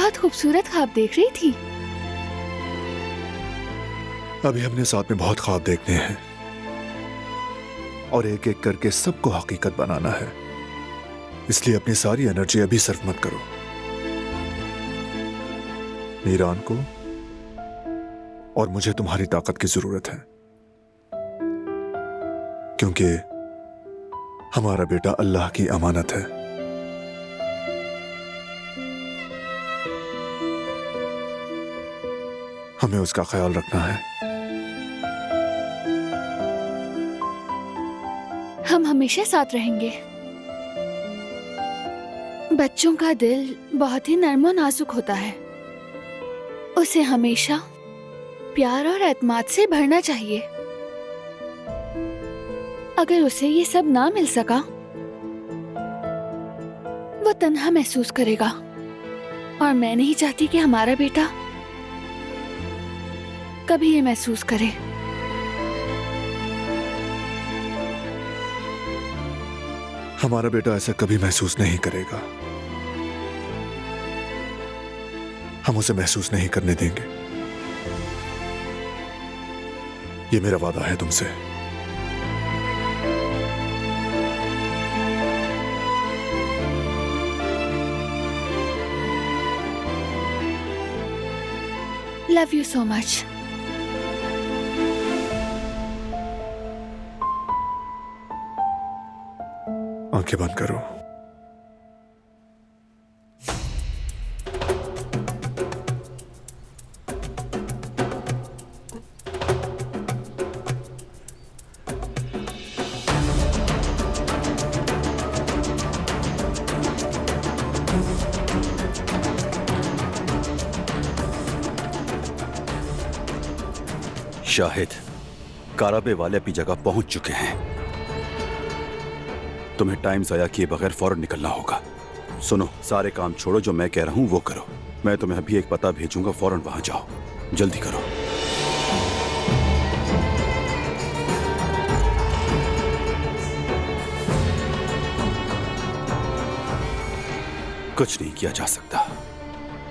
बहुत खूबसूरत ख्वाब देख रही थी। अभी हमने साथ में बहुत ख्वाब देखने हैं और एक एक करके सबको हकीकत बनाना है। इसलिए अपनी सारी एनर्जी अभी सर्व मत करो। नीरान को और मुझे तुम्हारी ताकत की जरूरत है, क्योंकि हमारा बेटा अल्लाह की अमानत है। हमें उसका ख्याल रखना है। हम हमेशा साथ रहेंगे। बच्चों का दिल बहुत ही नर्म और नाजुक होता है। उसे हमेशा प्यार और एतमाद से भरना चाहिए। अगर उसे ये सब ना मिल सका, वो तन्हा महसूस करेगा, और मैं नहीं चाहती कि हमारा बेटा कभी ये महसूस करे। हमारा बेटा ऐसा कभी महसूस नहीं करेगा। हम उसे महसूस नहीं करने देंगे। ये मेरा वादा है तुमसे। Love you so much. आंखें बंद करो। शाहिद, काराबे वाले अपनी जगह पहुंच चुके हैं। तुम्हें टाइम जाया किए बगैर फौरन निकलना होगा। सुनो, सारे काम छोड़ो, जो मैं कह रहा हूं वो करो। मैं तुम्हें अभी एक पता भेजूंगा, फौरन वहां जाओ। जल्दी करो। कुछ नहीं किया जा सकता।